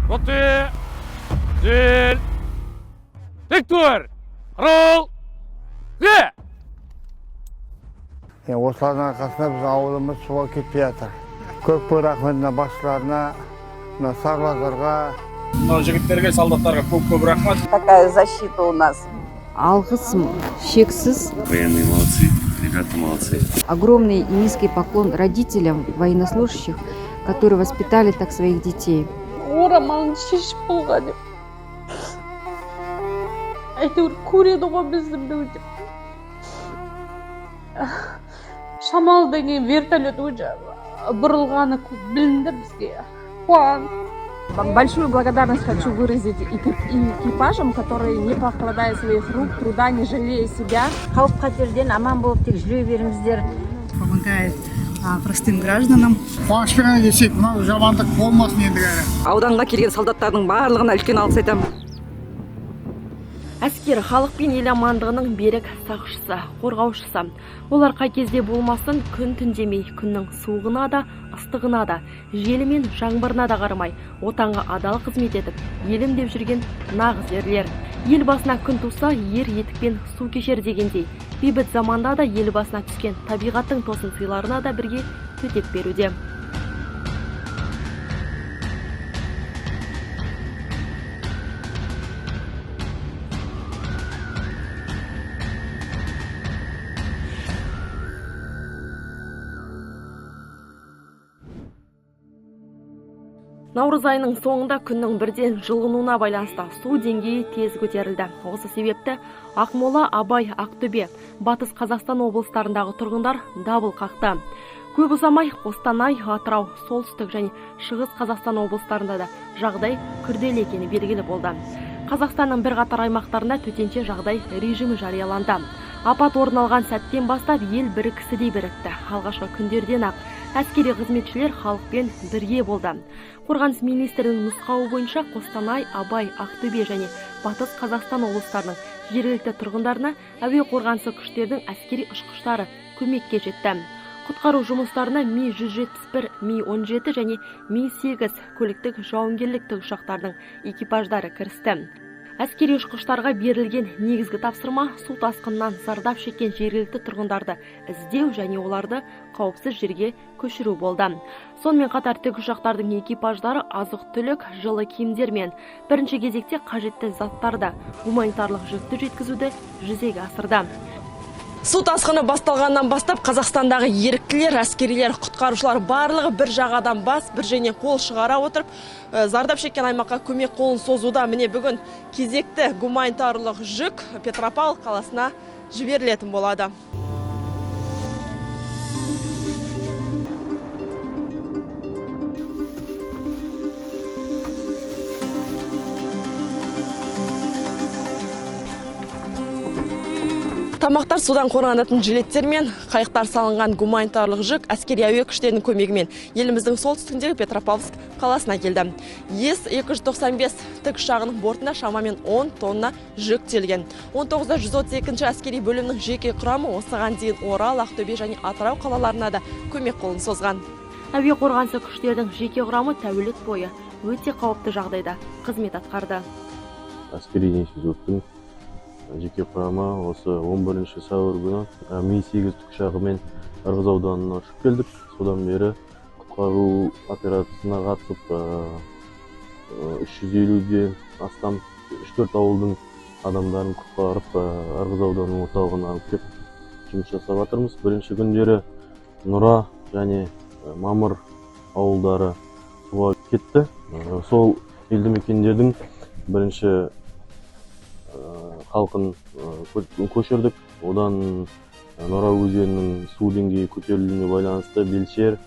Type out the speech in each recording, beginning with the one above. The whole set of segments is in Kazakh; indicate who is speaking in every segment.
Speaker 1: Rote, Zil, Victor, Roll, Ve.
Speaker 2: Oslardan arkasında biz avlumuz suğa ketpey жатыр. Көп рахметіне басшыларына, сарбаздарға.
Speaker 1: Жігіттерге, солдаттарға көп рахмет.
Speaker 3: Такая защита у нас.
Speaker 4: Алғысым шексіз.
Speaker 5: Военные молодцы, ребята молодцы.
Speaker 4: Огромный и низкий поклон родителям военнослужащих, которые воспитали так своих детей.
Speaker 6: Орамалын шешіп болған деп. Әйтеуір көреді ғой бізді біреу деп. Шамалдан кейін вертолет уже бұрылғаны білінді бізге. Қуан.
Speaker 7: Большую благодарность хочу выразить экипажам, которые, не покладая своих рук, труда, не жалея себя.
Speaker 8: Қауіп-қатерден аман болып тек жүре беріңіздер.
Speaker 9: Помогает простым гражданам.
Speaker 2: Қуанышпен десек, мынау жамандық болмасын ендігі.
Speaker 10: Ауданға келген солдаттардың барлығына үлкен алғыс айтамын. Әскер халық пен ел амандығының берік сақшысы, қорғаушысы. Олар қай кезде болмасын күн түндемей, күннің суығына да, ыстығына да, желі мен жаңбырына да қарамай, отанға адал қызмет етіп, елім деп жүрген нағыз ерлер. Ел басына күн туса, ер етікпен су кешер дегендей, бейбіт заманда да ел басына түскен табиғаттың тосын сыйларына да бірге төтеп беруде. Наурыз айының соңында күннің бірден жылынуына байланысты су деңгейі тез көтерілді. Осы себепті Ақмола, Абай, Ақтөбе, Батыс Қазақстан облыстарындағы тұрғындар дабыл қақты. Көп ұзамай Қостанай, Атырау, Солтүстік және Шығыс Қазақстан облыстарында да жағдай күрделі екені белгілі болды. Қазақстанның бірқатар аймақтарында төтенше жағдай режимі жарияланды. Апат орын алған сәттен бастап ел бір кісідей бірікті. Алғашқы күндерден ақ әскери қызметшілер халықпен бірге болды. Қорғаныс министрінің нұсқауы бойынша Қостанай, Абай, Ақтөбе және Батыс Қазақстан облыстарының жергілікті тұрғындарына әуе қорғанысы күштердің әскери ұшқыштары көмекке жетті. Құтқару жұмыстарына Ми-171, Ми-17 және Ми-8 көліктік жауынгерлік тікұшақтардың экипаждары кірісті. Әскери ұшқыштарға берілген негізгі тапсырма су тасқынынан зардап шеккен жергілікті тұрғындарды іздеу және оларды қауіпсіз жерге көшіру болды. Сонымен қатар тікұшақтардың экипаждары азық-түлік, жылы киімдер мен бірінші кезекте қажетті заттарды, гуманитарлық жүкті жеткізуді жүзеге асырды. Су тасқыны басталғаннан бастап Қазақстандағы еріктілер, әскерилер, құтқарушылар барлығы бір жағадан бас, бір және қол шығара отырып, зардап шеккен аймаққа көмек қолын созуда. Міне бүгін кезекті гуманитарлық жүк Петропавл қаласына жіберілетін болады. Тамақтар судан қорғанатын жилеттер мен қайықтар салынған гуманитарлық жүк әскери әуе күштерінің көмегімен еліміздің солтүстігіндегі Петропавловск қаласына келді. Ес-295 тікұшағының бортына шамамен 10 тонна жүк тиелген. 19-132 әскери бөлімнің жеке құрамы осыған дейін Орал, Ақтөбе және Атырау қалаларына да көмек қолын созған. Әуе қорғанысы күштердің жеке құрамы тәулік бойы өте қауіпті жағдайда қызмет атқарды.
Speaker 5: Әскери институттың жеке құрамы осы 11 сәуір күні Ми-8 тікұшағымен Ырғыз ауданына ұшып келдік. Содан бері құтқару операциясына қатысып 350-ден астам 3-4 ауылдың адамдарын құтқарып Ырғыз ауданының орталығына алып келіп жұмыс жасап жатырмыз. Бірінші күндері Нұра және Мамыр ауылдары суға кетті. Сол елді мекендердің бірінші халқын көшірдік. Одан Нұра өзенінің су деңгейі көтерілуіне байланысты Белшер,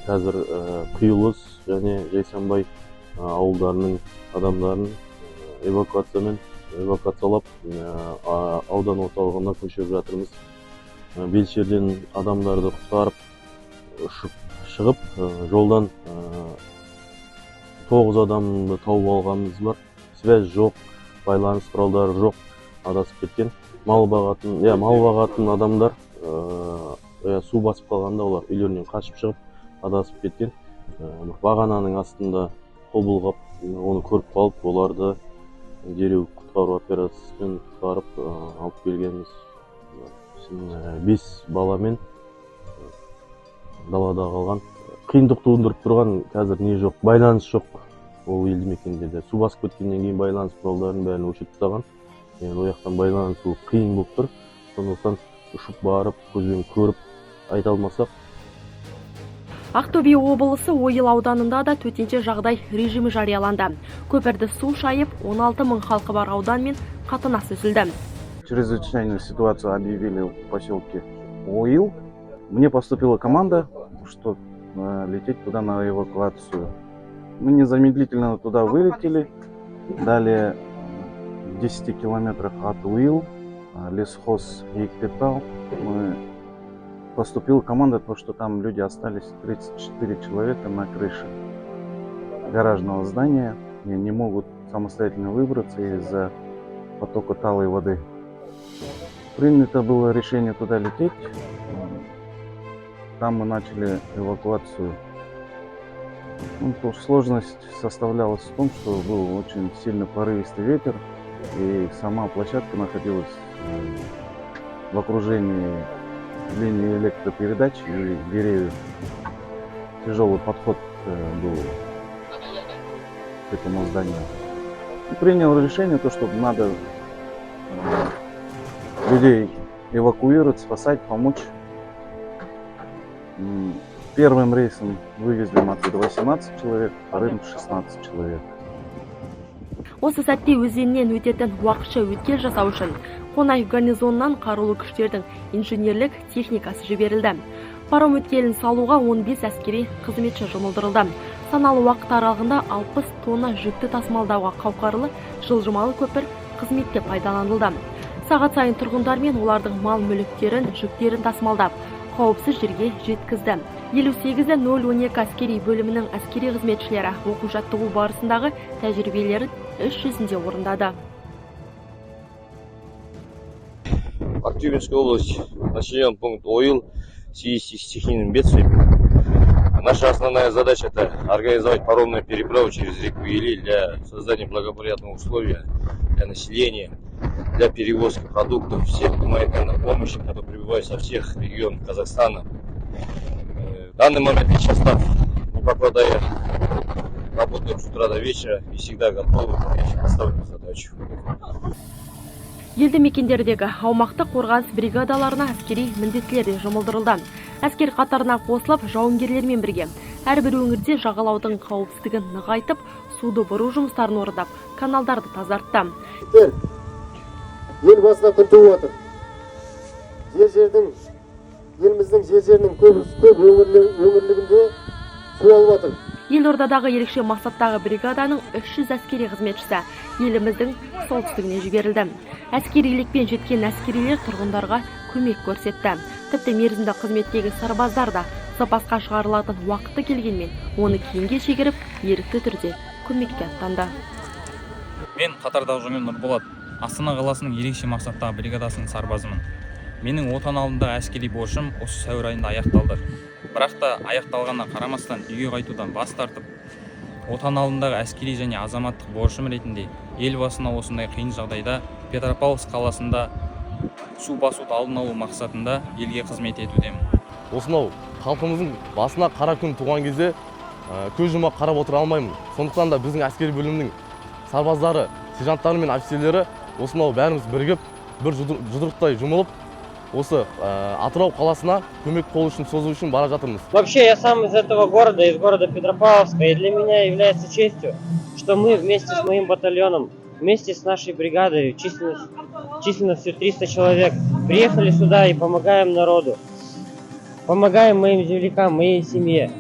Speaker 5: қазір Құйылыс және Жайсанбай ауылдарының адамдарын эвакуациялап аудан орталығына көшіріп жатырмыз. Белшерден адамдарды құтқарып шығып, жолдан 9 адамды тауып алғанымыз бар. Связь жоқ, байланыс құралдары жоқ, адасып кеткен. Мал бағатын адамдар су басып қалғанда олар үйлерінен қашып шығып адасып кеткен. Бағананың астында қол бұлғап, оны көріп қалып, оларды дереу құтқару операциясымен құтқарып алып келгенбіз. 5 баламен далада қалған. Қиындық туындырып тұрған қазір не жоқ, байланыс жоқ. Ол елді мекенде су басып кеткеннен кейін байланыс құралдарын бәрін өшіріп тастаған. Ол жақтан байланысу қиын болып тұр. Сондықтан ұшып барып, көзбен көріп айта алмасақ.
Speaker 10: Ақтөбе облысы Ойыл ауданында да төтенше жағдай режимі жарияланды. Көпірді су шайып, 16 мың халқы бар аудан мен қатынас үзілді.
Speaker 11: Чрезвычайную ситуацию объявили в поселке Ойыл. Мне поступила команда, что лететь туда на эвакуацию. Мы незамедлительно туда вылетели. Далее в 10 километрах от Ойыл, лесхоз Екпетал, поступила команда, то, что там люди остались 34 человека на крыше гаражного здания и не могут самостоятельно выбраться из-за потока талой воды. Принято было решение туда лететь. Там мы начали эвакуацию. Сложность составлялась в том, что был очень сильно порывистый ветер, и сама площадка находилась в окружении линии электропередач и деревьев. Тяжелый подход был к этому зданию. И принял решение, что надо людей эвакуировать, спасать, помочь. Первым рейсом вывезли оттуда 18 человек, вторым 16 человек.
Speaker 10: Осы сәтте өзеннен өтетін уақытша өткел жасау үшін Қонай гарнизонынан қарулы күштердің инженерлік техникасы жіберілді. Паром өткелін салуға 15 әскери қызметші жұмылдырылды. Саналы уақыт аралығында 60 тонна жүкті тасымалдауға қауқарлы жылжымалы көпір қызметте пайдаланылды. Сағат сайын тұрғындар мен олардың мал мүліктерін, жүктерін тасымалдап, қауіпсіз жерге жеткізді. 58-012 әскери бөлімінің әскери қызметшілері оқу-жаттығу барысындағы тәжірибелерін іс жүзінде орындады.
Speaker 12: Актюбинская область, населенный пункт Ойыл, в связи с стихийным бедствием. Наша основная задача — это организовать паромную переправу через реку Ели для создания благоприятных условий для населения, для перевозки продуктов, всех гуманитарных помощи, которые прибывают со всех регионов Казахстана. В данный момент наш состав, не покладая, работаем с утра до вечера и всегда готовы выполнять поставленную задачу.
Speaker 10: Елді мекендердегі аумақтық қорғаныс бригадаларына әскери міндеттілер жұмылдырылды. Әскер қатарына қосылып, жауынгерлермен бірге әрбір өңірде жағалаудың қауіпсіздігін нығайтып, суды бұру жұмыстарын орындап, каналдарды тазартты.
Speaker 13: Ел басына күн туып отыр. Еліміздің жер-жерінің көп өңірлігінде су алып отыр.
Speaker 10: Елордадағы ерекше мақсаттағы бригаданың 300 әскери қызметшісі еліміздің солтүстігіне жіберілді. Әскерилікпен жеткен әскерилер тұрғындарға көмек көрсетті. Тіпті мерзімді қызметтегі сарбаздар да запасқа шығарылатын уақыты келгенмен, оны кейінге шегеріп, ерікті түрде көмекке аттанды.
Speaker 14: Мен қатардағы жауынгер Нұрболат, Астана қаласының ерекше мақсаттағы бригадасының сарбазымын. Менің отан алдындағы әскери борышым осы сәуір айында аяқталды. Бірақ та аяқталғанына қарамастан үйге қайтудан бас тартып, отан алдындағы әскери және азаматтық борышым ретінде елбасына осындай қиын жағдайда Петропавловск қаласында су басуды алдын алу мақсатында елге қызмет етудемін.
Speaker 5: Осынау халқымыздың басына қара күн туған кезде көз жұмып қарап отыра алмаймын. Сондықтан да біздің әскери бөлімнің сарбаздары, сержанттары мен офицерлері осынау бәріміз бірігіп, бір жұдырықтай жұмылып, осы Атырау қаласына көмек қол үшін созу үшін бара жатырмыз.
Speaker 15: Вообще я сам из этого города, из города Петропавловска, и для меня является честью, что мы вместе с моим батальоном, вместе с нашей бригадой, численностью 300 человек, приехали сюда и помогаем народу, помогаем моим землякам, моей семье.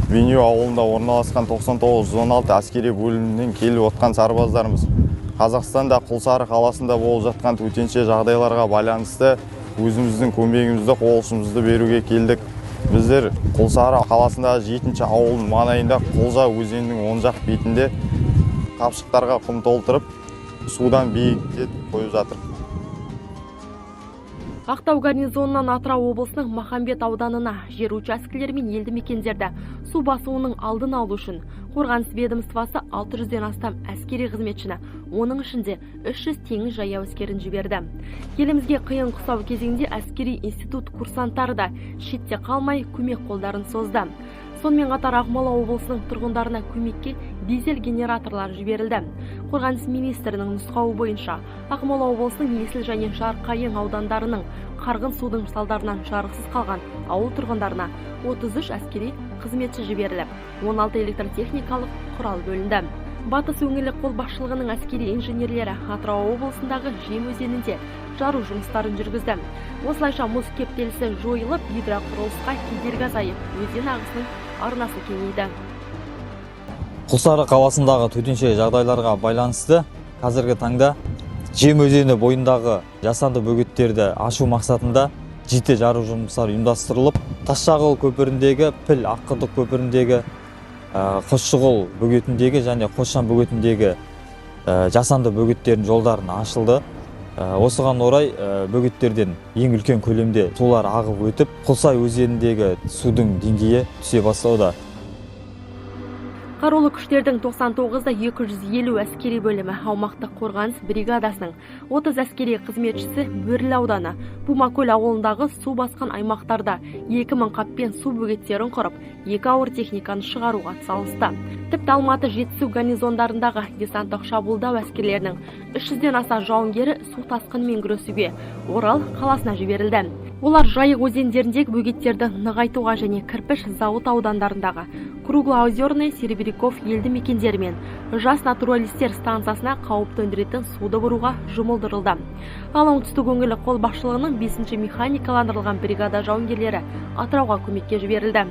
Speaker 16: Веню ауылында орналасқан 99-16 әскери бөлімінен келіп отқан сарбаздарымыз Қазақстанда Құлсары қаласында болып жатқан төтенше жағдайларға байланысты өзіміздің көмегімізді, қол ұшымызды беруге келдік. Біздер Құлсары қаласында 7-ші ауылдың маңайында Құлжа өзенінің оң жақ бетінде қапшықтарға құм толтырып, судан биіктетіп қойып жатыр.
Speaker 10: Ақтау гарнизонынан Атырау облысының Махамбет ауданына жер учаскелері мен елді мекендерді су басуының алдын алу үшін Қорғаныс ведомствосы 600-ден астам әскери қызметшіні, оның ішінде 300 теңіз жаяу әскерін жіберді. Елімізге қиын қыстау кезеңде әскери институт курсанттары да шетте қалмай көмек қолдарын созды. Сонымен қатар Ақмола облысының тұрғындарына көмекке дизель генераторлар жіберілді. Қорғаныс министрінің нұсқауы бойынша Ақмола облысының Есіл және Жарқайың аудандарының қарғын судың салдарынан жарықсыз қалған ауыл тұрғындарына 33 әскери қызметші жіберіліп, 16 электротехникалық құрал бөлінді. Батыс өңірлік қолбасшылығының әскери инженерлері Атырау облысындағы Жем өзенінде жару жұмыстарын жүргізді. Осылайша мұз кептелісі жойылып, гидроқұрылысқа кедергі азайып, өзен ағысының арнасы кеңейді.
Speaker 17: Құлсары қаласындағы төтенше жағдайларға байланысты қазіргі таңда Жем өзені бойындағы жасанды бөгеттерді ашу мақсатында жеке жару жұмыстары ұйымдастырылып, Тасшағыл көпіріндегі, Піл Аққұдық көпіріндегі, Қосшығыл бөгетіндегі және Қосшан бөгетіндегі жасанды бөгеттердің жолдарын ашылды. Осыған орай бөгеттерден ең үлкен көлемде сулар ағып өтіп, Құлсай өзеніндегі судың деңгейі түсе бастауда.
Speaker 10: Қарулы күштердің 99-да 250 әскери бөлімі аумақтық қорғаныс бригадасының 30 әскери қызметшісі Бөрлі ауданы Бумакөл ауылындағы су басқан аймақтарда 2000 қаппен су бөгеттерін құрып, 2 ауыр техниканы шығаруға атсалысты. Тіпті Алматы Жетісу гарнизондарындағы десанттық шабуылдау әскерлерінің 300-ден аса жауынгері су тасқынымен күресуге Орал қаласына жіберілді. Олар Жайық өзендеріндегі бөгеттерді нығайтуға және кірпіш зауыт аудандарындағы Круглоозерный, Серебряков елді мекендері мен жас натуралистер станциясына қауіп төндіретін суды бұруға жұмылдырылды. Ал оңтүстік өңірлік қолбасшылығының 5-ші механикаландырылған бригада жауынгерлері Атырауға көмекке жіберілді.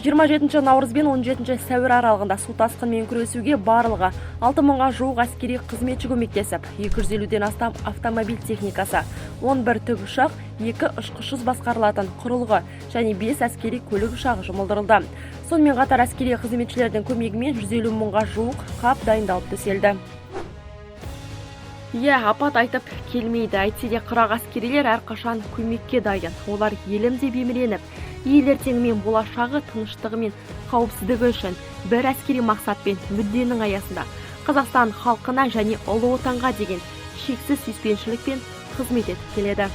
Speaker 10: 27 наурыз бен 17 сәуір аралығында су тасқынмен күресуге барлығы 6000-ға жуық әскери қызметші көмектесіп, 250-ден астам автомобиль техникасы, 11 тікұшақ, 2 ұшқышсыз басқарылатын құрылғы және 5 әскери көлік ұшағы жұмылдырылды. Сонымен қатар әскери қызметшілердің көмегімен 150 мыңға жуық қап дайындалып төселді. Апат айтып келмейді. Әйтсе де қырағы әскерилер әрқашан көмекке дайын. Олар елім деп еміреніп, ел ертеңі мен болашағы, тыныштығы мен қауіпсіздігі үшін бір әскери мақсат пен мүдденің аясында Қазақстан халқына және ұлы отанға деген шексіз сүйіспеншілікпен қызмет етіп келеді.